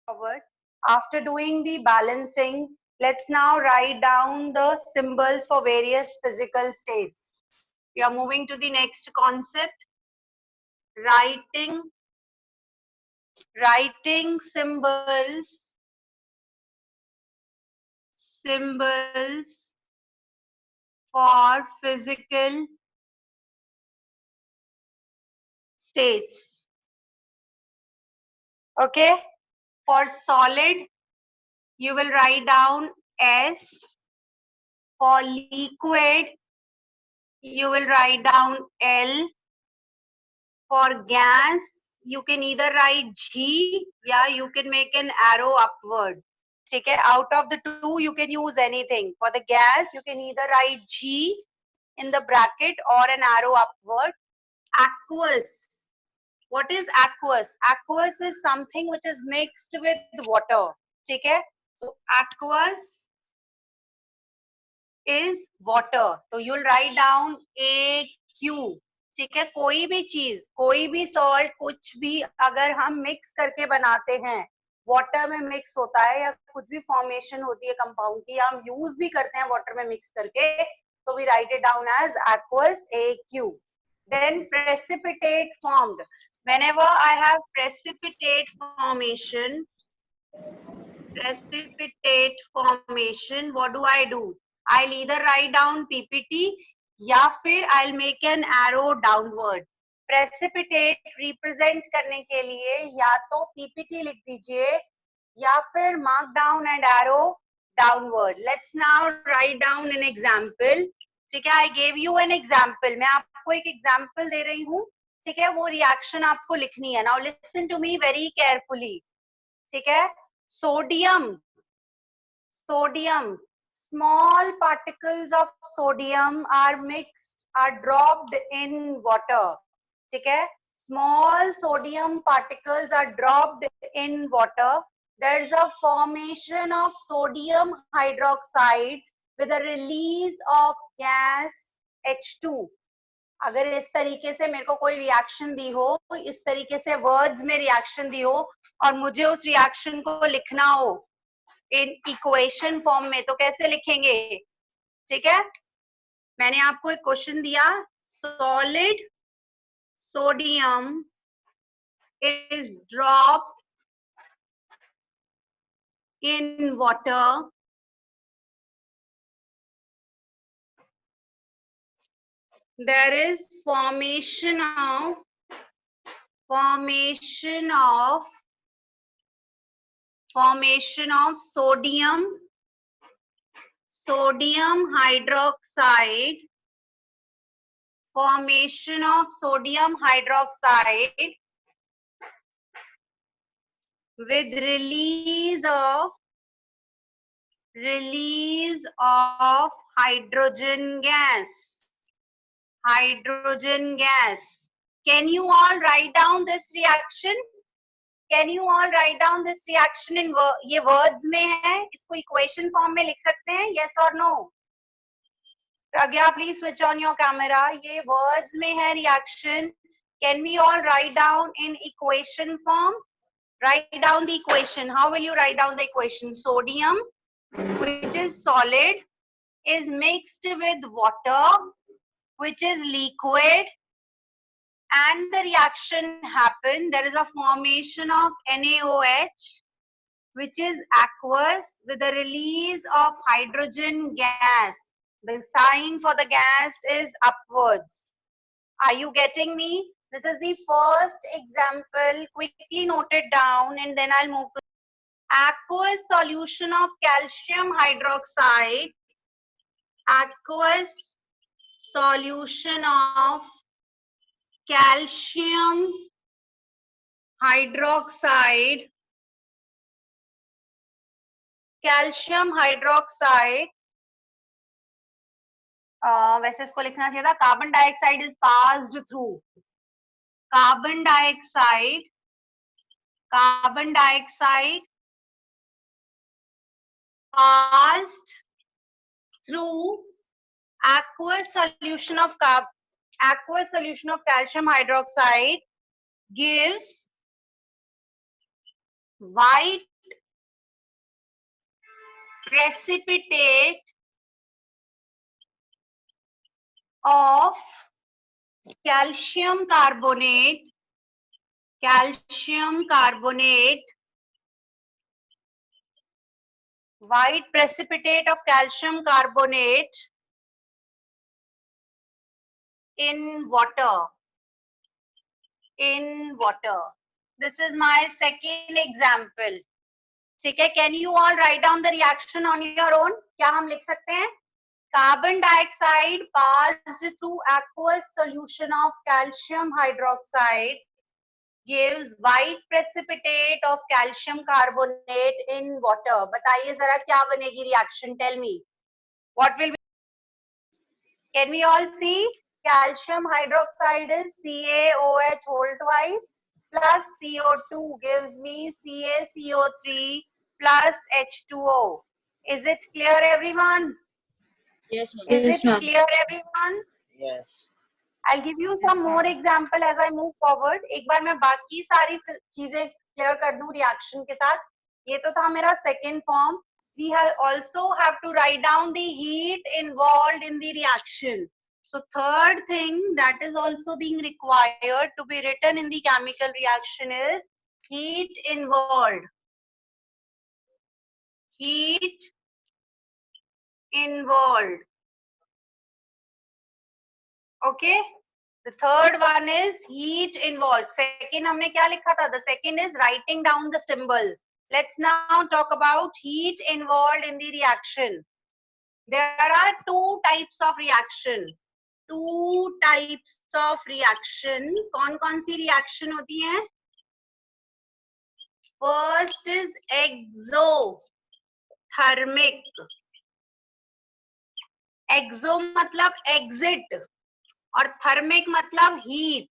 forward. After doing the balancing, let's now write down the symbols for various physical states. We are moving to the next concept, writing symbols for physical states. Okay, for solid you will write down S. For liquid you will write down L. For gas you can either write G, yeah, you can make an arrow upward. ठीक है, out of the two you can use anything. For the gas you can either write G in the bracket or an arrow upward. Aqueous, what is aqueous? Aqueous is something which is mixed with water. ठीक है, so aqueous is water, so you'll write down AQ. ठीक है, कोई भी चीज, कोई भी salt, कुछ भी अगर हम मिक्स करके बनाते हैं, वाटर में मिक्स होता है या कुछ भी फॉर्मेशन होती है कंपाउंड की, या हम यूज भी करते हैं वाटर में मिक्स करके, तो we write it down as aqueous AQ. Then precipitate formed. Whenever I have precipitate formation, what do I do? I'll either write down PPT या फिर I'll make an arrow downward. Precipitate represent करने के लिए या तो PPT लिख दीजिए या फिर mark down and arrow downward. Let's now write down an example. ठीक है, I gave you an example. मैं आपको एक example दे रही हूँ. ठीक है, वो reaction आपको लिखनी है. Now listen to me very carefully. ठीक है, sodium, small particles of sodium are mixed, are dropped in water. ठीक है, small sodium particles are dropped in water. There is a formation of sodium hydroxide with a release of gas H2. अगर इस तरीके से मेरे को कोई reaction दी हो, इस तरीके से वर्ड्स में रिएक्शन दी हो और मुझे उस रिएक्शन को लिखना हो इन इक्वेशन फॉर्म में, तो कैसे लिखेंगे? ठीक है, मैंने आपको एक क्वेश्चन दिया, solid sodium is dropped in water there is formation of sodium hydroxide, with release of hydrogen gas. Can you all write down this reaction? Can you all write down this reaction in ये words में है, इसको equation form में लिख सकते हैं? Yes or no? Pragya, please switch on your camera. ये words में है reaction. Can we all write down in equation form? Write down the equation. How will you write down the equation? Sodium, which is solid, is mixed with water, which is liquid, and the reaction happen. There is a formation of NaOH, which is aqueous, with the release of hydrogen gas. The sign for the gas is upwards. Are you getting me? This is the first example. Quickly note it down and then I'll move to aqueous solution of calcium hydroxide. Aqueous solution of calcium hydroxide. वैसे इसको लिखना चाहिए था, carbon dioxide is passed through. Carbon dioxide passed through aqueous solution of calcium hydroxide gives white precipitate of calcium carbonate white precipitate of calcium carbonate in water. This is my second example. ठीक है, can you all write down the reaction on your own? क्या हम लिख सकते हैं? Carbon dioxide passed through aqueous solution of calcium hydroxide gives white precipitate of calcium carbonate in water. बताइए जरा क्या बनेगी reaction? Tell me. What will be? Can we all see? Calcium hydroxide is CaOH whole twice plus CO2 gives me CaCO3 plus H2O. Is it clear, everyone? Yes, ma'am. Is Yes, it ma'am. clear, everyone? Yes. I'll give you some more example as I move forward. एक बार मैं बाकी सारी चीजें clear कर दूं reaction के साथ. ये तो था मेरा second form. We also have to write down the heat involved in the reaction. So third thing that is also being required to be written in the chemical reaction is heat involved. Heat involved. Okay. The third one is heat involved. Second हमने क्या लिखा था? The second is writing down the symbols. Let's now talk about heat involved in the reaction. There are two types of reaction. Two types of reaction. कौन सी reaction होती है? First is exothermic. Exo मतलब exit और thermic मतलब heat.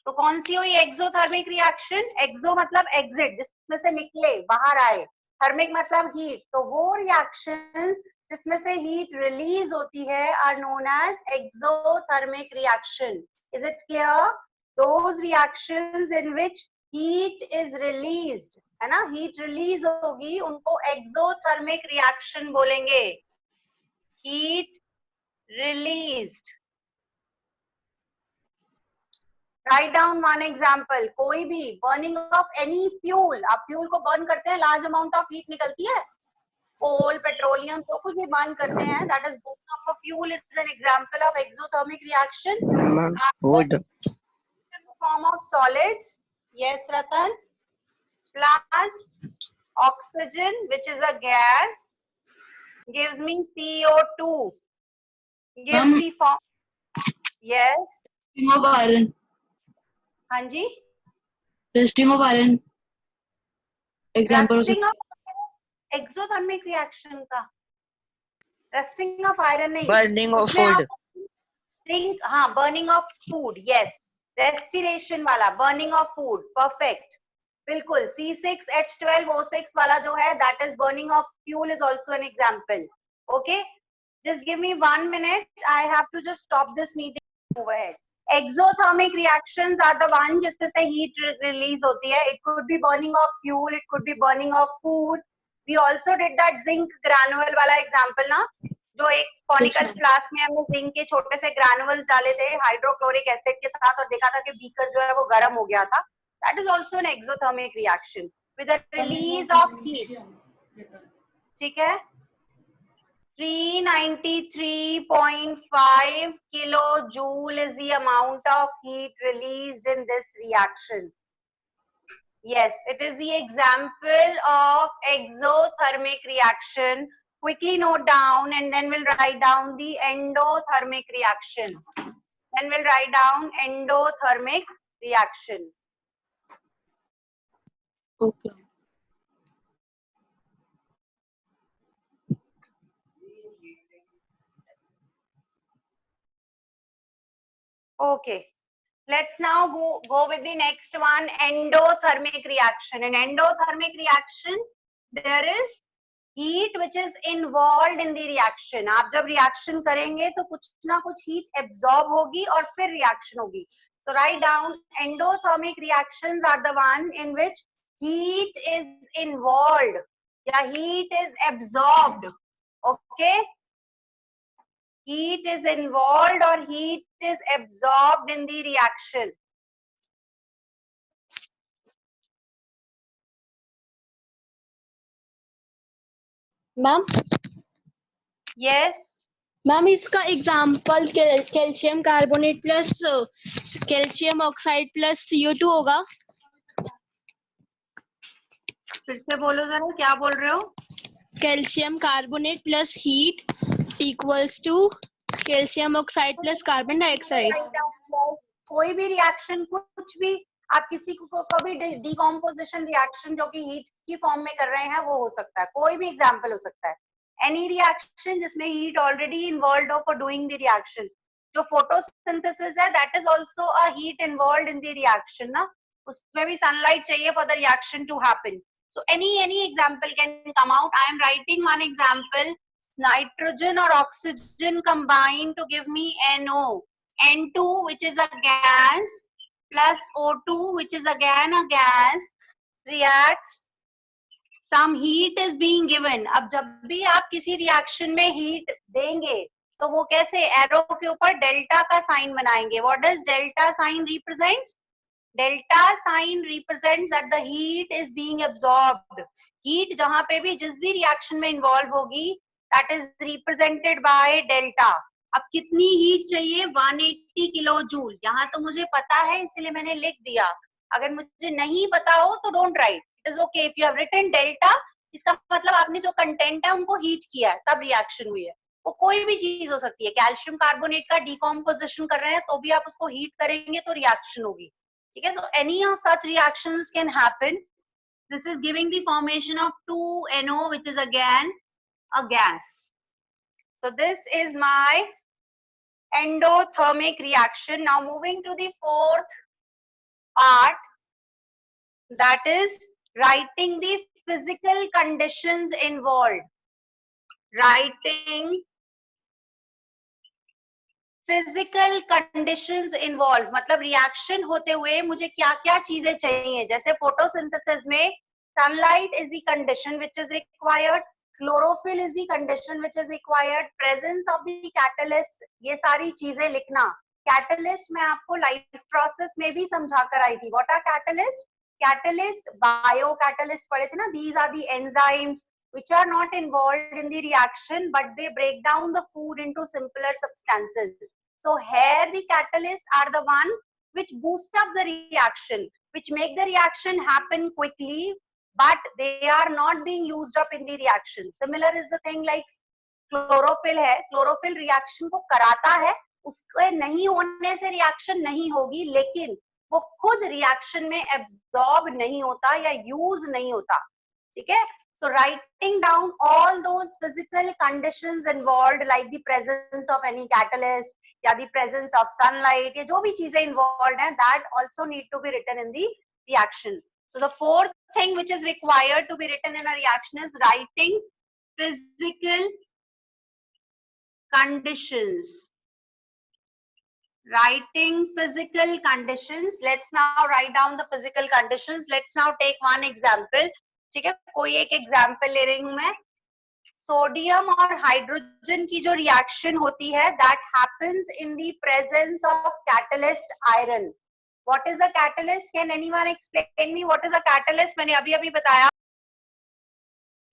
तो कौन सी हुई exothermic reaction? एक्सो मतलब एग्जिट, जिसमें से निकले, बाहर आए. थर्मिक मतलब हीट. तो वो रिएक्शंस जिसमें से हीट रिलीज होती है are known as exothermic reaction. Is it clear? Those reactions in which heat is released, है ना, हीट रिलीज होगी, उनको एक्सोथर्मिक रिएक्शन बोलेंगे. Heat released. Write down one example. कोई भी burning of any fuel. आप फ्यूल को बर्न करते हैं, large amount of heat निकलती है. Coal, petroleum, तो कुछ भी बर्न करते हैं. That is burning of a fuel is an example of exothermic reaction. Wood. Form of solids. Yes, Ratan. Plus oxygen, which is a gas, gives me CO2. Gives the form. Yes. Testing of iron. हाँ जी. Testing of iron. Example. Rusting of exothermic reaction का. Rusting of iron नहीं. Burning of food. Think, हाँ, burning of food. Yes. Respiration वाला burning of food. Perfect. बिल्कुल. C6H12O6 वाला जो है, that is burning of fuel is also an example. Okay. Just give me 1 minute. I have to just stop this meeting. Move ahead. Exothermic reactions are the one जिसमें से heat release होती है. It could be burning of fuel. It could be burning of food. We also did that zinc granule वाला example ना, जो एक conical flask में हमने जिंक के छोटे से ग्रैनुअल्स डाले थे हाइड्रोक्लोरिक एसिड के साथ और देखा था कि बीकर जो है वो गर्म हो गया था. That is also an exothermic reaction with the release of heat. ठीक है. 393.5 kilojoule is the amount of heat released in this reaction. Yes, it is the example of exothermic reaction. Quickly note down and then we'll write down the endothermic reaction. Then we'll write down endothermic reaction. Okay. Okay. Let's now go with the next one, endothermic reaction. In endothermic reaction, there is heat which is involved in the reaction. आप जब reaction करेंगे तो कुछ ना कुछ heat absorb होगी और फिर reaction होगी. So write down endothermic reactions are the one in which heat is involved. या heat is absorbed. Okay, heat is involved or heat is absorbed in the reaction. Ma'am Yes, ma'am इसका example calcium carbonate plus calcium oxide plus CO2 होगा. फिर से बोलो जरा, क्या बोल रहे हो? Calcium carbonate plus heat equals to calcium oxide plus carbon dioxide. कोई भी रिएक्शन, कुछ भी आप किसी को कभी डिकम्पोजिशन रिएक्शन जो कि हीट की फॉर्म में कर रहे हैं वो हो सकता है, कोई भी एग्जांपल हो सकता है. एनी रिएक्शन जिसमें हीट ऑलरेडी इन्वॉल्व्ड हो फॉर डूइंग द रिएक्शन. जो फोटोसिंथेसिस है that is also a heat involved in the reaction ना, उसमें भी सनलाइट चाहिए for the reaction to happen. So any example can come out. I am writing one example. Nitrogen or oxygen combine to give me NO. N2 which is a gas plus O2 which is again a gas reacts. Some heat is being given. अब जब भी आप किसी reaction में heat देंगे तो वो कैसे, एरो के ऊपर डेल्टा का साइन बनाएंगे. What does delta sign represents? Delta sign represents that the heat is being absorbed. Heat जहां पे भी जिस भी रिएक्शन में इन्वॉल्व होगी that is represented by delta. अब कितनी हीट चाहिए? 180 किलो जूल. यहाँ तो मुझे पता है इसलिए मैंने लिख दिया. अगर मुझे नहीं पता हो तो don't write, it is okay. If you have written delta, इसका मतलब आपने जो कंटेंट है उनको हीट किया है तब रिएक्शन हुई है. वो कोई भी चीज हो सकती है. कैल्शियम कार्बोनेट का डिकम्पोजिशन कर रहे हैं तो भी आप उसको हीट करेंगे तो रिएक्शन होगी. ठीक है, so any of such reactions can happen. This is giving the formation of 2NO which is again a gas. So this is my endothermic reaction. Now moving to the fourth part, that is writing the physical conditions involved. Writing physical conditions involve, मतलब reaction होते हुए मुझे क्या क्या चीजें चाहिए. जैसे photosynthesis में sunlight is the condition which is required, chlorophyll is the condition which is required, presence of the catalyst, ये सारी चीजें लिखना. कैटलिस्ट मैं आपको लाइफ प्रोसेस में भी समझा कर आई थी. What are catalyst? Catalyst biocatalyst पढ़े थे ना. These are the enzymes which are not involved in the reaction but they break down the food into simpler substances. So here the catalysts are the one which boost up the reaction, which make the reaction happen quickly, but they are not being used up in the reaction. Similar is the thing like chlorophyll है. chlorophyll reaction को कराता है, उसके नहीं होने से reaction नहीं होगी, लेकिन वो खुद reaction में absorb नहीं होता या use नहीं होता. ठीक है. So writing down all those physical conditions involved like the presence of any catalyst या the presence of sunlight, ये जो भी चीजें involved हैं that also need to be written in the reaction. So the fourth thing which is required to be written in a reaction is writing physical conditions. Writing physical conditions. Let's now write down the physical conditions. Let's now take one example. ठीक है, कोई एक example ले रही हूं मैं. Sodium और hydrogen की जो रिएक्शन होती है that happens in the presence of catalyst iron. What is a catalyst? Can anyone explain me what is a catalyst? मैंने अभी अभी बताया.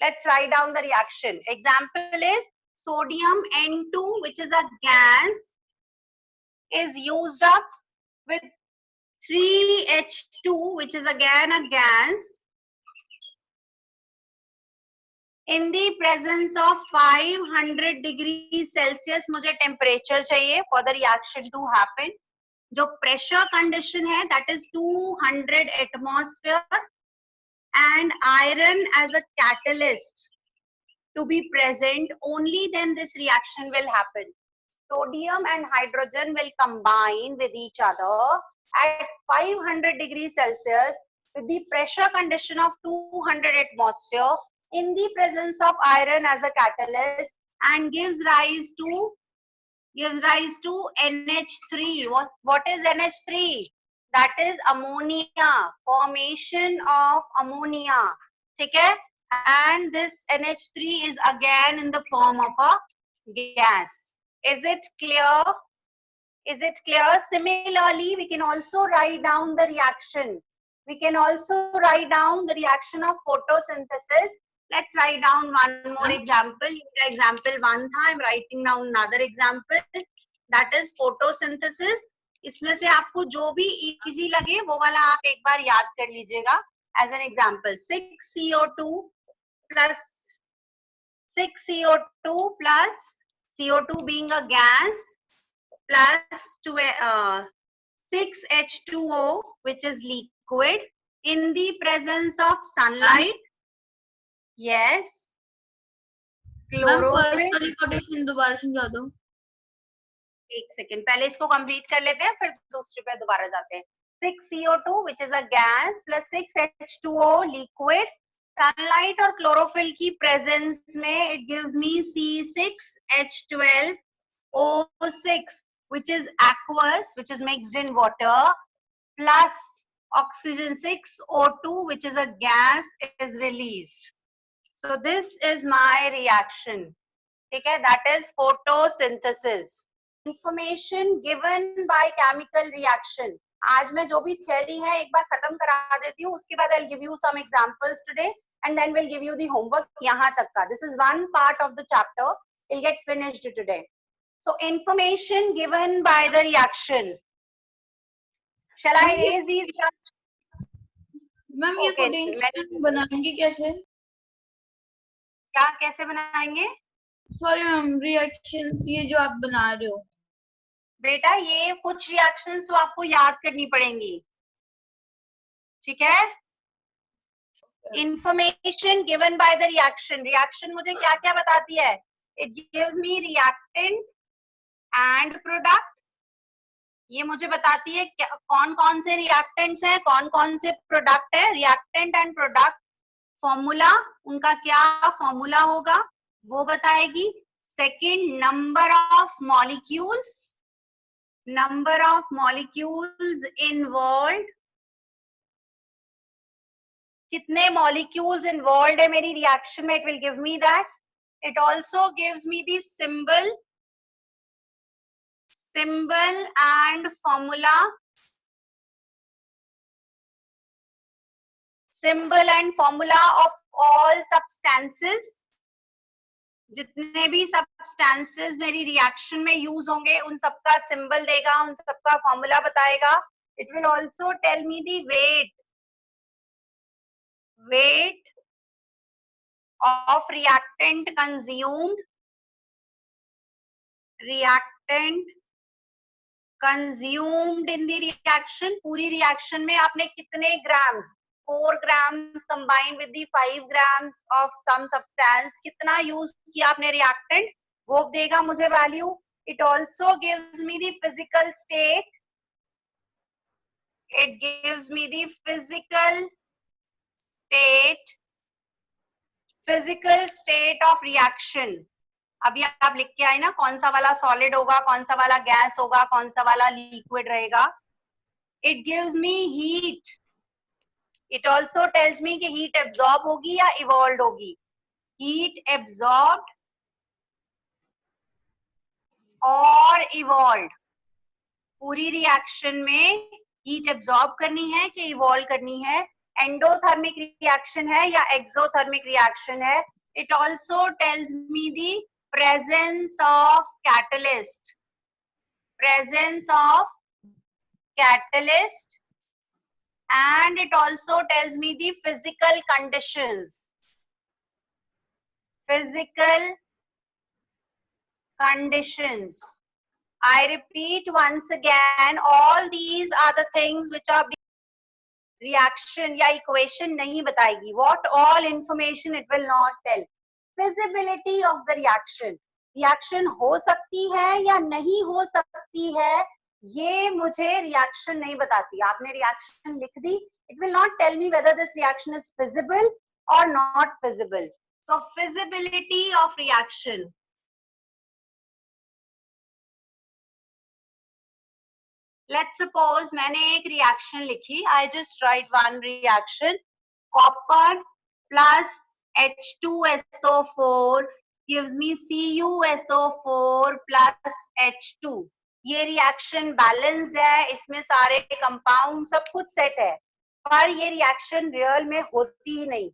Let's write down the reaction. Example is sodium N2 which is a gas is used up with 3H2 which is again a gas in the presence of 500 degrees Celsius. मुझे temperature चाहिए for the reaction to happen. जो pressure condition है that is 200 atmosphere and iron as a catalyst to be present, only then this reaction will happen. Sodium and hydrogen will combine with each other at 500 degrees Celsius with the pressure condition of 200 atmosphere in the presence of iron as a catalyst and gives rise to NH3. What is NH3? That is ammonia, formation of ammonia. ठीक है. and this NH3 is again in the form of a gas. Is it clear? Is it clear? Similarly, we can also write down the reaction. We can also write down the reaction of photosynthesis. Let's write down one more example. Example 1 था. I'm writing down another example. That is photosynthesis. इसमें से आपको जो भी easy लगे वो वाला आप एक बार याद कर लीजिएगा. As an example, 6 CO2 plus CO2 being a gas plus 6 H2O, which is liquid, in the presence of sunlight. Yes. Chlorophyll. दोबारा समझा दो. एक सेकेंड, पहले इसको कंप्लीट कर लेते हैं, फिर दूसरे पे दोबारा जाते हैं. 6 CO2, which is a gas, plus 6 H2O, liquid, sunlight और chlorophyll की presence में it gives me C6H12O6, which is aqueous, which is mixed in water, plus oxygen 6O2, which is a gas, is released. So this is my reaction. Okay, that is photosynthesis. Information given by chemical reaction. आज मैं जो भी theory है एक बार खत्म करा देती हूँ, उसके बाद I'll give you some examples today and then we'll give you the homework यहाँ तक का. This is one part of the chapter. It'll get finished today. So information given by the reaction. Shall I raise these? Ma'am ये quotation बनाएंगे कैसे? क्या कैसे बनाएंगे? Sorry ma'am, reactions ये जो आप बना रहे हो. बेटा ये कुछ रिएक्शंस तो आपको याद करनी पड़ेंगी, ठीक है? Information given by the reaction. Reaction मुझे क्या क्या बताती है? It gives me reactant and product. ये मुझे बताती है कौन कौन से रिएक्टेंट्स हैं, कौन कौन से प्रोडक्ट है. रिएक्टेंट एंड प्रोडक्ट फॉर्मूला, उनका क्या फॉर्मूला होगा वो बताएगी. Second, number of molecules involve. कितने मॉलिक्यूल्स इन्वॉल्व है मेरी रिएक्शन में, it will give me that. It also gives me the symbol and formula. Symbol and formula of all substances. जितने भी substances मेरी reaction में use होंगे उन सबका symbol देगा, उन सबका formula बताएगा. It will also tell me the weight of reactant consumed in the reaction. पूरी reaction में आपने कितने grams, 4 grams combined with the 5 grams of some substance, कितना use किया आपने reactant, वो देगा मुझे value. It also gives me the physical state. It gives me the physical state of reaction. अभी आप लिख के आए ना, कौन सा वाला सॉलिड होगा, कौन सा वाला गैस होगा, कौन सा वाला लिक्विड रहेगा. It gives me heat. It also tells me कि हीट एब्जॉर्ब होगी या इवॉल्व होगी. हीट एब्जॉर्ब और इवॉल्व. पूरी रिएक्शन में हीट एब्जॉर्ब करनी है कि इवॉल्व करनी है, एंडोथर्मिक रिएक्शन है या एक्सोथर्मिक रिएक्शन है. It also tells me the presence of catalyst and it also tells me the physical conditions. I repeat once again, all these are the things which are reaction या equation नहीं बताएगी. What all information it will not tell. Feasibility of the reaction. Reaction हो सकती है या नहीं हो सकती है, ये मुझे reaction नहीं बताती. आपने reaction लिख दी, it will not tell me whether this reaction is feasible or not feasible. So feasibility of reaction. Let's suppose मैंने एक reaction लिखी. I just write one reaction. Copper plus H2SO4 gives me CuSO4 plus H2. ये reaction balanced है, इसमें सारे compound सब कुछ set है, पर ये रिएक्शन रियल में होती ही नहीं।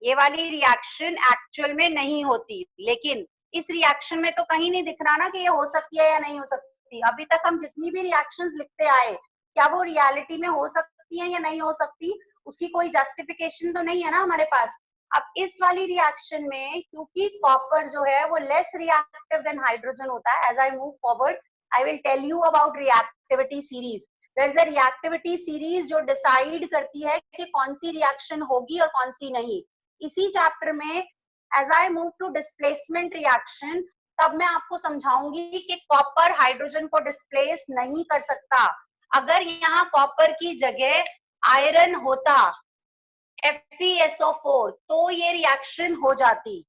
ये वाली रिएक्शन एक्चुअल में नहीं होती, लेकिन इस रिएक्शन में तो कहीं नहीं दिख रहा ना कि ये हो सकती है या नहीं हो सकती। अभी तक हम जितनी भी रिएक्शंस लिखते आए, क्या वो रियलिटी में हो सकती है या नहीं हो सकती, उसकी कोई जस्टिफिकेशन तो नहीं है ना हमारे पास। अब इस वाली रिएक्शन में क्योंकि कॉपर जो है वो लेस रिएक्टिव देन हाइड्रोजन होता है, as I move forward I will tell you about reactivity series. There is a reactivity series जो डिसाइड करती है कि कौन सी रिएक्शन होगी और कौन सी नहीं। इसी चैप्टर में as I move to displacement reaction, तब मैं आपको समझाऊंगी कि कॉपर हाइड्रोजन को डिस्प्लेस नहीं कर सकता। अगर यहाँ कॉपर की जगह आयरन होता FeSO4 तो ये रिएक्शन हो जाती,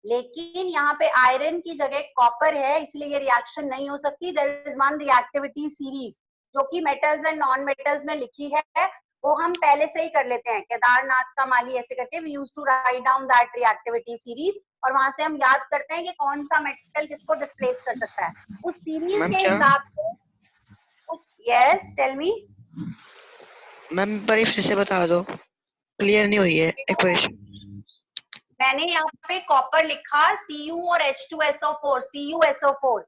लेकिन यहाँ पे आयरन की जगह कॉपर है, इसलिए ये रिएक्शन नहीं हो सकती। There is one reactivity series जो कि मेटल्स एंड नॉन मेटल्स में लिखी है, वो हम पहले से ही कर लेते हैं, केदारनाथ का माली ऐसे करके we used to write down that reactivity series, और वहां से हम याद करते हैं कि कौन सा मेटल किसको डिस्प्लेस कर सकता है। उस सीरीज मैम के क्या? हिसाब से यस टेल मी मैम पर फिर से बता दो, क्लियर नहीं हुई है इक्वेशन। मैंने यहाँ पे कॉपर लिखा Cu और H2SO4 CuSO4,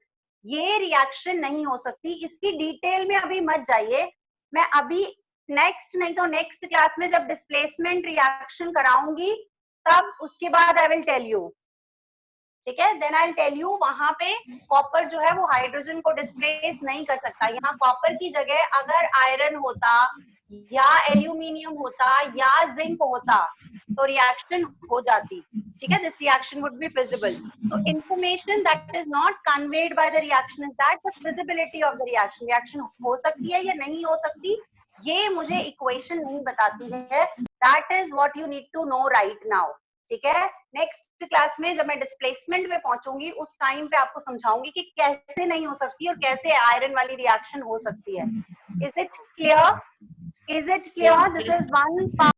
ये रिएक्शन नहीं हो सकती। इसकी डिटेल में अभी मत जाइए, मैं अभी नेक्स्ट नहीं तो नेक्स्ट क्लास में जब डिस्प्लेसमेंट रिएक्शन कराऊंगी तब उसके बाद आई विल टेल यू, ठीक है। Then I will tell you वहां पे कॉपर जो है वो हाइड्रोजन को डिस्प्लेस नहीं कर सकता। यहाँ कॉपर की जगह अगर आयरन होता या एल्यूमिनियम होता या जिंक होता तो रिएक्शन हो जाती, ठीक है। This reaction would be feasible. So information that is not conveyed by the reaction is that the feasibility of the reaction, reaction हो सकती है या नहीं हो सकती ये मुझे इक्वेशन नहीं बताती है। That is what you need to know right now, ठीक है। नेक्स्ट क्लास में जब मैं डिस्प्लेसमेंट में पहुंचूंगी उस टाइम पे आपको समझाऊंगी कि कैसे नहीं हो सकती और कैसे आयरन वाली रिएक्शन हो सकती है। Is it clear? Is it clear? This is one part